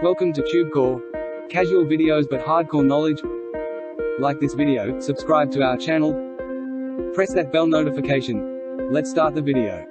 Welcome to TubeCore. Casual videos but hardcore knowledge. Like this video, subscribe to our channel, press that bell notification. Let's start the video.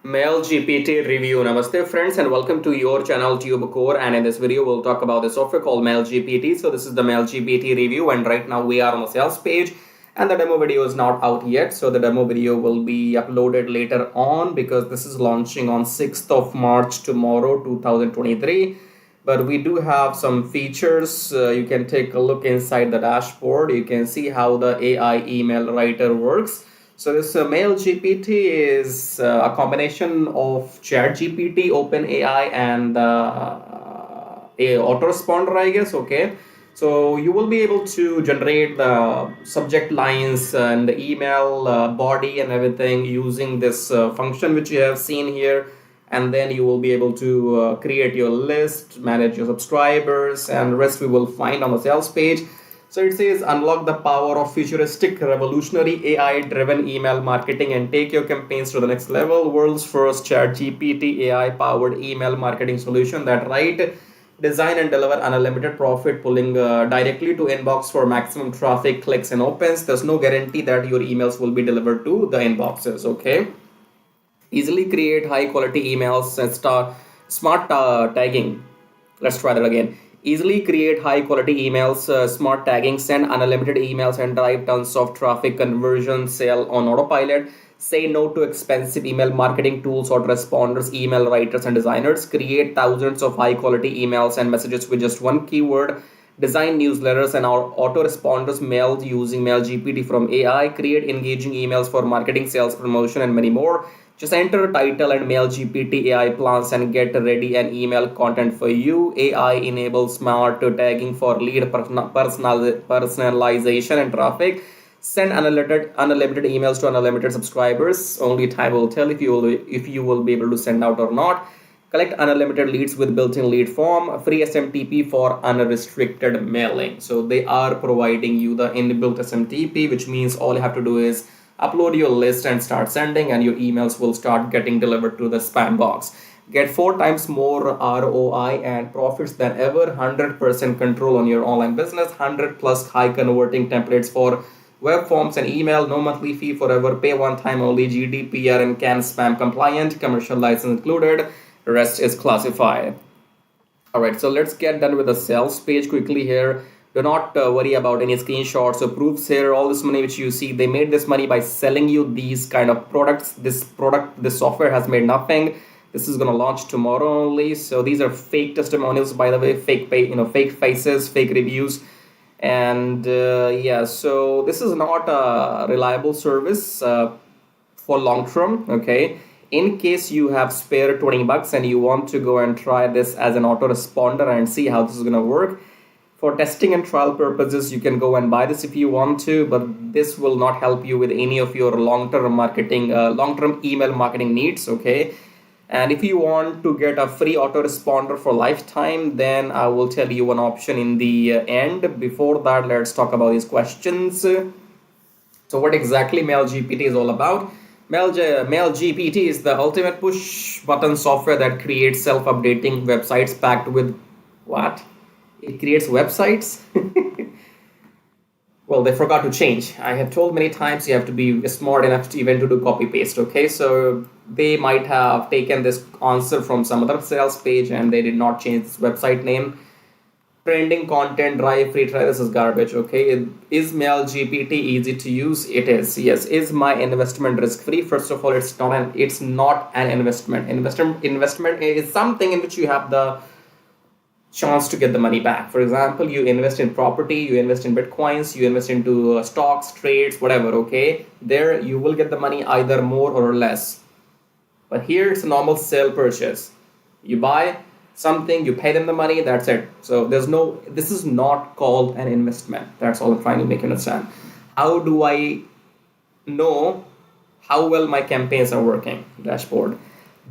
MailGPT review. Namaste friends and welcome to your channel TubeCore, and in this video we'll talk about the software called MailGPT. So this is the MailGPT review, and right now we are on the sales page and the demo video is not out yet. So the demo video will be uploaded later on because this is launching on 6th of March tomorrow 2023. But we do have some features. You can take a look inside the dashboard. You can see how the AI email writer works. So this MailGPT is a combination of ChatGPT, OpenAI, and a autoresponder, I guess. Okay, so you will be able to generate the subject lines and the email body and everything using this function which you have seen here, and then you will be able to create your list, manage your subscribers, and rest we will find on the sales page. So it says unlock the power of futuristic, revolutionary AI-driven email marketing and take your campaigns to the next level. World's first ChatGPT AI-powered email marketing solution that write, design and deliver unlimited profit, pulling directly to inbox for maximum traffic, clicks and opens. There's no guarantee that your emails will be delivered to the inboxes. Okay. Easily create high quality emails and smart tagging. Let's try that again. Easily create high quality emails, smart tagging, send unlimited emails and drive tons of traffic, conversion, sale on autopilot. Say no to expensive email marketing tools, autoresponders, email writers and designers. Create thousands of high quality emails and messages with just one keyword. Design newsletters and autoresponders mailed using MailGPT from AI. Create engaging emails for marketing, sales, promotion and many more. Just enter title and MailGPT AI plans and get ready an email content for you. AI enables smart tagging for lead personalization and traffic. Send unlimited emails to unlimited subscribers. Only time will tell if you will be able to send out or not. Collect unlimited leads with built-in lead form. Free SMTP for unrestricted mailing. So they are providing you the inbuilt SMTP, which means all you have to do is upload your list and start sending, and your emails will start getting delivered to the spam box. Get 4 times more ROI and profits than ever. 100% control on your online business. 100 plus high converting templates for web forms and email. No monthly fee forever. Pay one time only. GDPR and CAN spam compliant. Commercial license included. Rest is classified. Alright, so let's get done with the sales page quickly here. Do not worry about any screenshots or proofs here. All this money which you see, they made this money by selling you these kind of products. This software has made nothing. This is going to launch tomorrow only. So these are fake testimonials, by the way, fake faces, fake reviews. And yeah, so this is not a reliable service for long term. Okay. In case you have spare 20 bucks and you want to go and try this as an autoresponder and see how this is going to work, for testing and trial purposes, you can go and buy this if you want to, but this will not help you with any of your long-term marketing, long-term email marketing needs, okay? And if you want to get a free autoresponder for lifetime, then I will tell you one option in the end. Before that, let's talk about these questions. So what exactly MailGPT is all about? MailGPT is the ultimate push button software that creates self-updating websites packed with what? It creates websites. Well, they forgot to change. I have told many times you have to be smart enough to even to do copy paste. Okay, so they might have taken this answer from some other sales page and they did not change this website name. Trending content, drive, free trial. This is garbage. Okay, is MailGPT easy to use? It is. Yes. Is my investment risk free? First of all, it's not an investment. Investment is something in which you have the chance to get the money back. For example, you invest in property, you invest in bitcoins, you invest into stocks, trades, whatever. Okay, there you will get the money either more or less. But here it's a normal sale purchase. You buy something, you pay them the money, that's it. So this is not called an investment. That's all I'm trying to make you understand. How do I know how well my campaigns are working? Dashboard.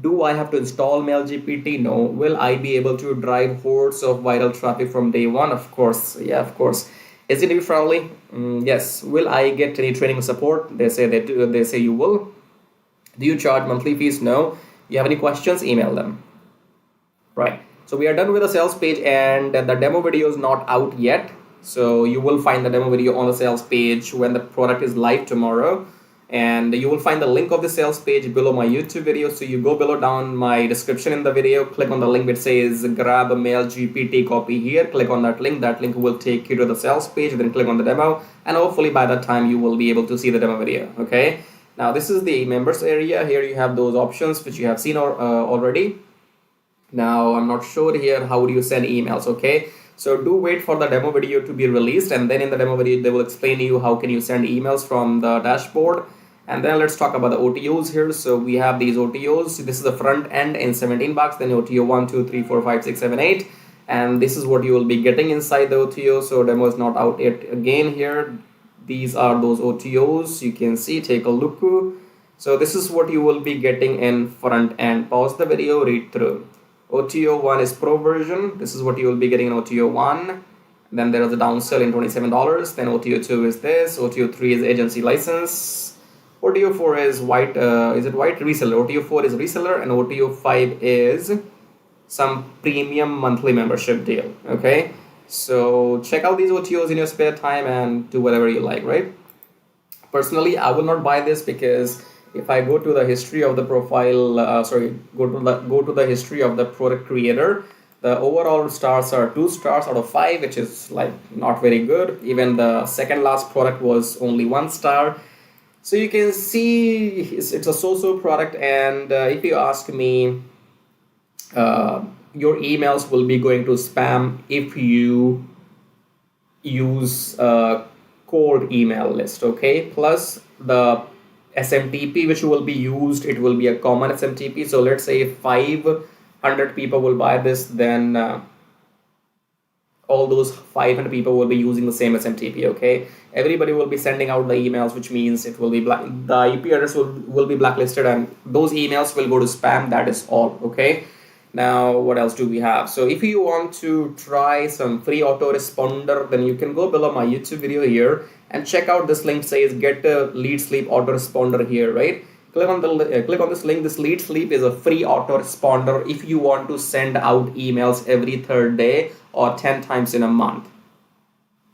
Do I have to install MailGPT? No. Will I be able to drive hordes of viral traffic from day one? Of course. Yeah, of course. Is it user friendly? Yes. Will I get any training support? They say they do. They say you will. Do you charge monthly fees? No. You have any questions? Email them. Right. So we are done with the sales page, and the demo video is not out yet. So you will find the demo video on the sales page when the product is live tomorrow. And you will find the link of the sales page below my YouTube video. So you go below down my description in the video, click on the link which says grab a MailGPT copy here, click on that link will take you to the sales page, then click on the demo, and hopefully by that time you will be able to see the demo video. Okay, now this is the members area. Here you have those options which you have seen already. Now I'm not sure here how do you send emails. Okay, so do wait for the demo video to be released, and then in the demo video they will explain to you how can you send emails from the dashboard. And then let's talk about the OTOs here. So we have these OTOs. This is the front end in 17 bucks, then OTO 1, 2, 3, 4, 5, 6, 7, 8. And this is what you will be getting inside the OTO. So demo is not out yet. Again here, these are those OTOs. You can see, take a look. So this is what you will be getting in front end. Pause the video, read through. OTO 1 is pro version. This is what you will be getting in OTO 1. Then there is a downsell in $27. Then OTO 2 is this. OTO 3 is agency license. OTO 4 is white reseller. OTO 4 is reseller, and OTO 5 is some premium monthly membership deal. Okay, so check out these OTOs in your spare time and do whatever you like, right? Personally, I will not buy this because if I go to the history of the profile, go to the history of the product creator, the overall stars are 2 stars out of 5, which is like not very good. Even the second last product was only 1 star. So you can see it's a so-so product, and if you ask me, your emails will be going to spam if you use a cold email list. Okay, plus the SMTP which will be used, it will be a common SMTP. So let's say if 500 people will buy this, then all those 500 people will be using the same SMTP. Okay, everybody will be sending out the emails, which means it will be the IP address will be blacklisted, and those emails will go to spam. That is all. Okay, now what else do we have? So if you want to try some free autoresponder, then you can go below my YouTube video here and check out this link. Says get a lead sleep autoresponder here, right? Click on this link. This lead sleep is a free autoresponder if you want to send out emails every 3rd day or 10 times in a month.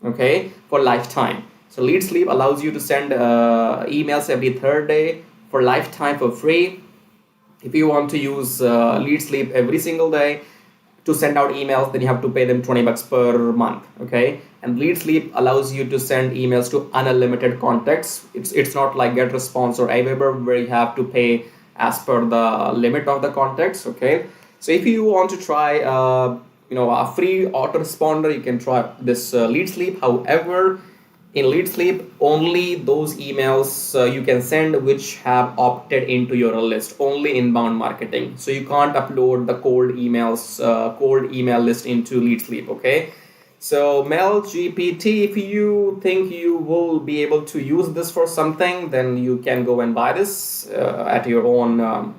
Okay, for lifetime. So lead sleep allows you to send emails every 3rd day for lifetime for free. If you want to use lead sleep every single day to send out emails, then you have to pay them $20 per month. Okay, and lead sleep allows you to send emails to unlimited contacts. It's not like GetResponse or Aweber where you have to pay as per the limit of the contacts. Okay, so if you want to try a free autoresponder, you can try this lead sleep. However, in lead sleep, only those emails you can send which have opted into your list, only inbound marketing. So you can't upload the cold email list into lead sleep. Okay, so MailGPT, if you think you will be able to use this for something, then you can go and buy this at your own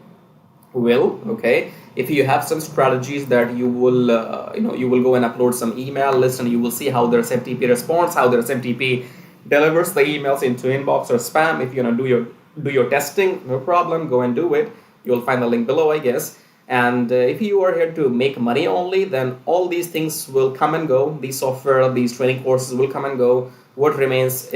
will. Okay, if you have some strategies that you will go and upload some email list, and you will see how their SMTP responds, how their SMTP delivers the emails into inbox or spam. If you want to do your testing, no problem, go and do it. You'll find the link below, I guess. And if you are here to make money only, then all these things will come and go. These software, these training courses will come and go. What remains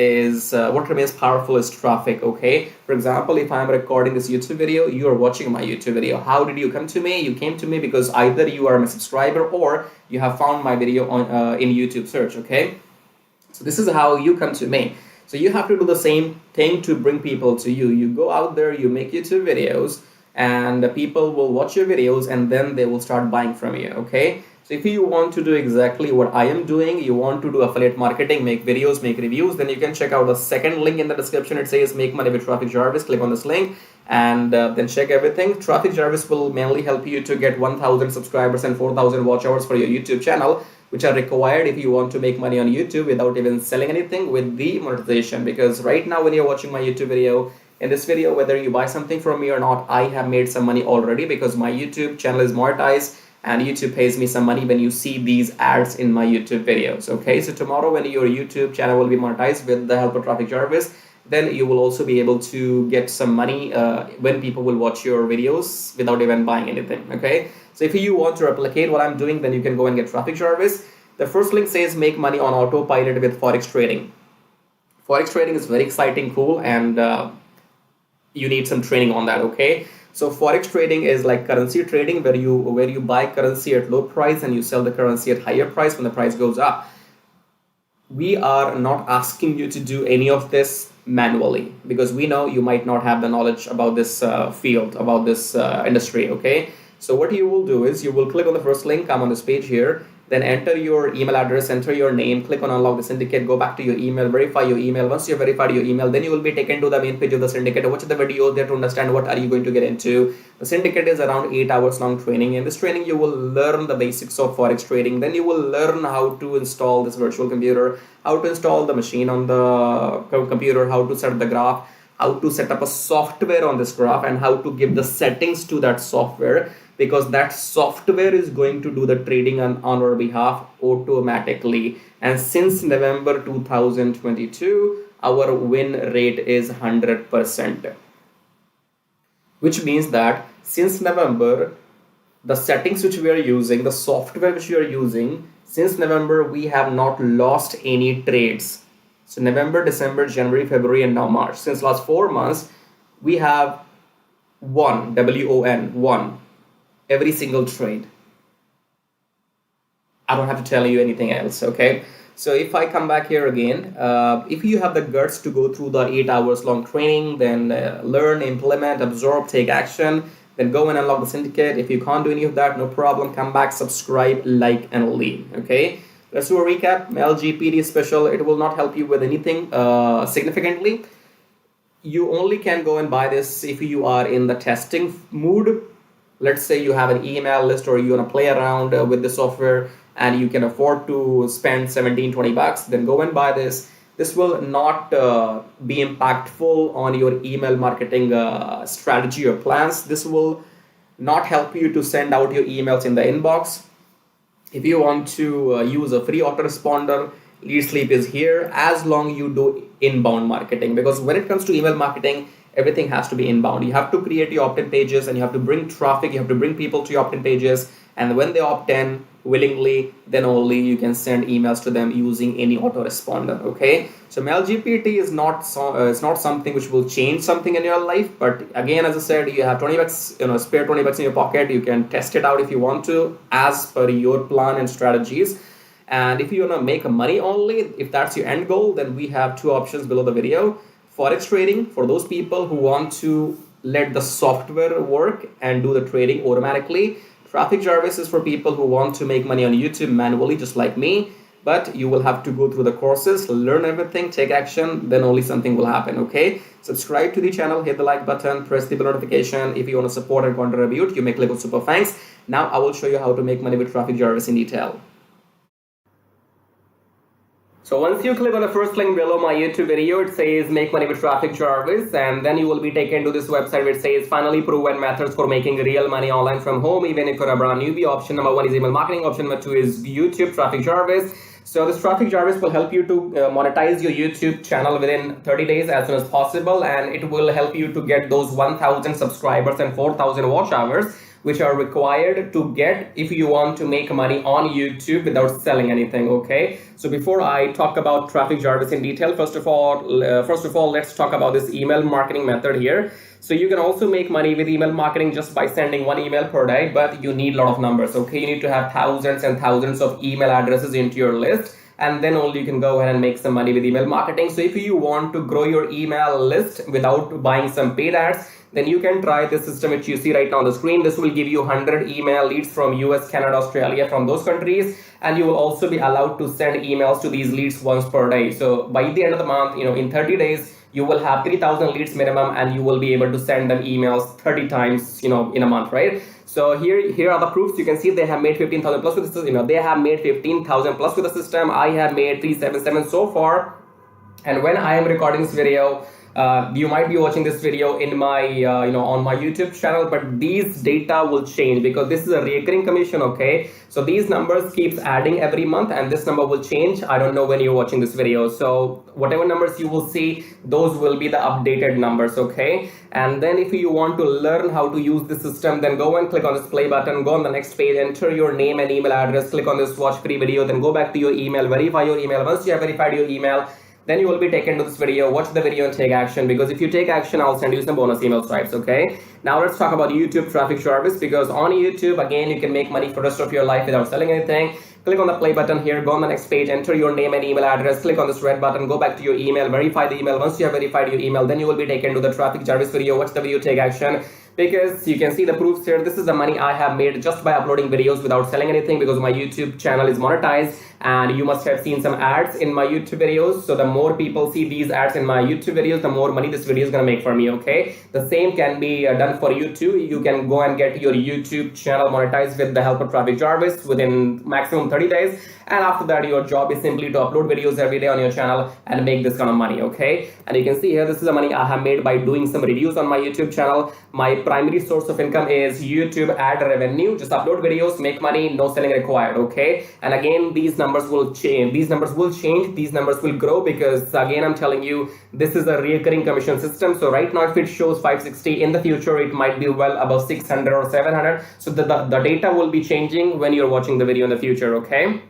powerful is traffic. Okay, for example, if I'm recording this YouTube video, you are watching my YouTube video. How did you come to me? You came to me because either you are my subscriber or you have found my video on in YouTube search. Okay, so this is how you come to me. So you have to do the same thing to bring people to you. You go out there, you make YouTube videos, and the people will watch your videos, and then they will start buying from you. Okay, so if you want to do exactly what I am doing, you want to do affiliate marketing, make videos, make reviews, then you can check out the second link in the description. It says make money with Traffic Jarvis. Click on this link and then check everything. Traffic Jarvis will mainly help you to get 1,000 subscribers and 4,000 watch hours for your YouTube channel, which are required if you want to make money on YouTube without even selling anything with the monetization. Because right now when you're watching my YouTube video, in this video, whether you buy something from me or not, I have made some money already because my YouTube channel is monetized and YouTube pays me some money when you see these ads in my YouTube videos. Okay, so tomorrow when your YouTube channel will be monetized with the help of Traffic Jarvis, then you will also be able to get some money when people will watch your videos without even buying anything. Okay, So if you want to replicate what I'm doing, then you can go and get Traffic Jarvis. The first link says make money on autopilot with Forex trading. Forex trading is very exciting, cool, and you need some training on that, okay? So Forex trading is like currency trading where you buy currency at low price and you sell the currency at higher price when the price goes up. We are not asking you to do any of this manually because we know you might not have the knowledge about this field, about this industry, okay? So what you will do is you will click on the first link, come on this page here, then enter your email address, enter your name, click on unlock the syndicate, go back to your email, verify your email. Once you verified your email, then you will be taken to the main page of the syndicate. Watch the videos there to understand what are you going to get into. The syndicate is around 8 hours long training. In this training, you will learn the basics of Forex trading. Then you will learn how to install this virtual computer, how to install the machine on the computer, how to set the graph, how to set up a software on this graph, and how to give the settings to that software, because that software is going to do the trading on our behalf automatically. And since November 2022, our win rate is 100%. Which means that since November, the settings which we are using, the software which we are using, since November, we have not lost any trades. So November, December, January, February, and now March. Since last 4 months, we have won, W-O-N, won every single trade. I don't have to tell you anything else, okay? So if I come back here again, if you have the guts to go through the 8 hours long training, then learn, implement, absorb, take action, then go and unlock the syndicate. If you can't do any of that, no problem, come back, subscribe, like, and leave, okay? Let's do a recap. MailGPT special, it will not help you with anything significantly. You only can go and buy this if you are in the testing mood. Let's say you have an email list or you want to play around with the software and you can afford to spend 17-20 bucks, then go and buy this. This will not be impactful on your email marketing strategy or plans. This will not help you to send out your emails in the inbox. If you want to use a free autoresponder, Lead Sleep is here, as long you do inbound marketing. Because when it comes to email marketing, everything has to be inbound. You have to create your opt-in pages and you have to bring traffic, you have to bring people to your opt-in pages. And when they opt in willingly, then only you can send emails to them using any autoresponder, okay? So MailGPT is not it's not something which will change something in your life. But again, as I said, you have 20 bucks, spare 20 bucks in your pocket. You can test it out if you want to, as per your plan and strategies. And if you want to make money only, if that's your end goal, then we have 2 options below the video. Forex trading for those people who want to let the software work and do the trading automatically. Traffic Jarvis is for people who want to make money on YouTube manually, just like me. But you will have to go through the courses, learn everything, take action, then only something will happen, okay? Subscribe to the channel, hit the like button, press the bell notification. If you want to support and contribute, you may click on Super Thanks. Now I will show you how to make money with Traffic Jarvis in detail. So once you click on the first link below my YouTube video, it says make money with Traffic Jarvis, and then you will be taken to this website which says finally proven methods for making real money online from home, even if you're a brand newbie. Option number 1 is email marketing. Option number 2 is YouTube Traffic Jarvis. So this Traffic Jarvis will help you to monetize your YouTube channel within 30 days as soon as possible, and it will help you to get those 1,000 subscribers and 4,000 watch hours, which are required to get if you want to make money on YouTube without selling anything, okay? So before I talk about Traffic Jarvis in detail, first of all, let's talk about this email marketing method here. So you can also make money with email marketing just by sending 1 email per day, but you need a lot of numbers, okay? You need to have thousands and thousands of email addresses into your list, and then only you can go ahead and make some money with email marketing. So if you want to grow your email list without buying some paid ads, then you can try this system which you see right now on the screen. This will give you 100 email leads from US, Canada, Australia, from those countries. And you will also be allowed to send emails to these leads once per day. So by the end of the month, in 30 days, you will have 3,000 leads minimum, and you will be able to send them emails 30 times, in a month, right? So here are the proofs. You can see they have made 15,000 plus with the system. They have made 15,000 plus with the system. I have made 377 so far. And when I am recording this video, You might be watching this video in my on my YouTube channel, but these data will change because this is a recurring commission. Okay, so these numbers keeps adding every month, and this number will change. I don't know when you're watching this video, so whatever numbers you will see, those will be the updated numbers. Okay, and then if you want to learn how to use the system, then go and click on this play button, go on the next page, enter your name and email address, click on this watch free video, then go back to your email, verify your email. Once you have verified your email, then you will be taken to this video. Watch the video and take action, because if you take action, I'll send you some bonus email stripes. Okay, now let's talk about YouTube traffic service, because on YouTube, again, you can make money for the rest of your life without selling anything. Click on the play button here, go on the next page, enter your name and email address, click on this red button, go back to your email, verify the email. Once you have verified your email, then you will be taken to the traffic service video. Watch the video, take action, because you can see the proofs here. This is the money I have made just by uploading videos without selling anything, because my YouTube channel is monetized, and you must have seen some ads in my YouTube videos. So the more people see these ads in my YouTube videos, the more money this video is going to make for me. Okay, the same can be done for you too. You can go and get your YouTube channel monetized with the help of traffic Jarvis within maximum 30 days, and after that your job is simply to upload videos every day on your channel and make this kind of money. Okay, and you can see here, this is the money I have made by doing some reviews on my YouTube channel. My primary source of income is YouTube ad revenue. Just upload videos, make money, no selling required. Okay, and again, these numbers will change, these numbers will grow, because again, I'm telling you, this is a recurring commission system. So right now, if it shows 560, in the future it might be well above 600 or 700. So the data will be changing when you're watching the video in the future. Okay,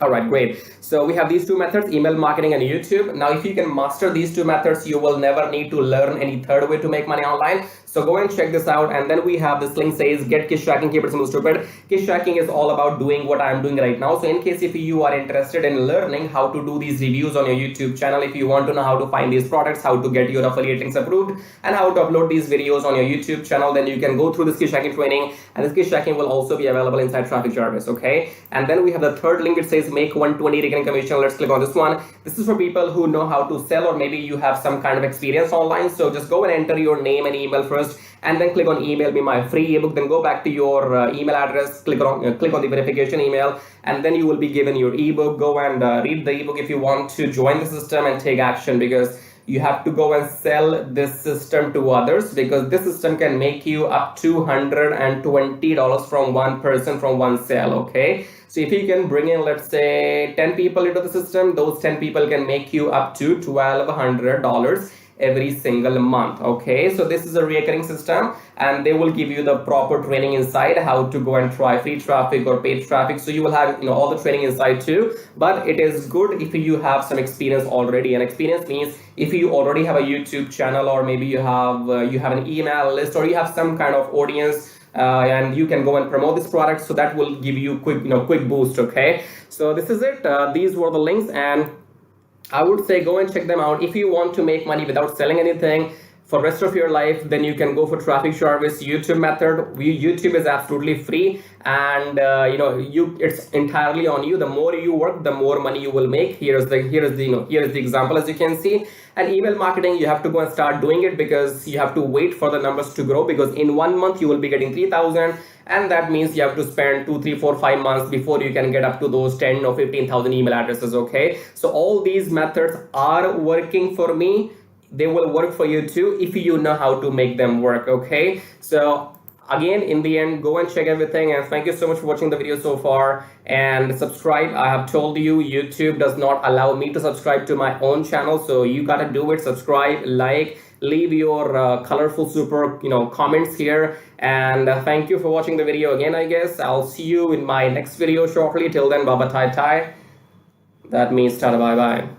all right, great. So we have these two methods, email marketing and YouTube. Now, if you can master these two methods, you will never need to learn any third way to make money online. So go and check this out. And then we have this link says get Kiss Tracking, keep it simple stupid. Kiss Tracking is all about doing what I'm doing right now. So in case if you are interested in learning how to do these reviews on your YouTube channel, if you want to know how to find these products, how to get your affiliate links approved, and how to upload these videos on your YouTube channel, then you can go through this Kiss Tracking training. And this Kiss Tracking will also be available inside Traffic Jarvis. Okay, and then we have the third link. It says make 120 recurring commission. Let's click on this one. This is for people who know how to sell, or maybe you have some kind of experience online. So just go and enter your name and email first, and then click on email me my free ebook. Then go back to your email address, click on the verification email, and then you will be given your ebook. Go and read the ebook if you want to join the system and take action, because you have to go and sell this system to others, because this system can make you up to $120 from one person, from one sale. Okay, so if you can bring in, let's say, 10 people into the system, those 10 people can make you up to $1,200 every single month. Okay, so this is a recurring system, and they will give you the proper training inside how to go and try free traffic or paid traffic. So you will have all the training inside too, but it is good if you have some experience already. And experience means if you already have a YouTube channel, or maybe you have an email list, or you have some kind of audience, and you can go and promote this product, so that will give you quick boost. Okay, so this is it. These were the links, and I would say go and check them out. If you want to make money without selling anything for rest of your life, then you can go for Traffic Jarvis YouTube method. YouTube is absolutely free, and it's entirely on you. The more you work, the more money you will make. Here is the example, as you can see. And email marketing, you have to go and start doing it, because you have to wait for the numbers to grow, because in 1 month you will be getting 3,000, and that means you have to spend 2, 3, 4, 5 months before you can get up to those 10 or 15,000 email addresses. Okay, so all these methods are working for me. They will work for you too if you know how to make them work. Okay, so again, in the end, go and check everything, and thank you so much for watching the video so far, and subscribe. I have told you, YouTube does not allow me to subscribe to my own channel, so you gotta do it. Subscribe, like, leave your colorful super comments here, and thank you for watching the video again. I guess I'll see you in my next video shortly. Till then, baba tai tai. That means tada bye bye.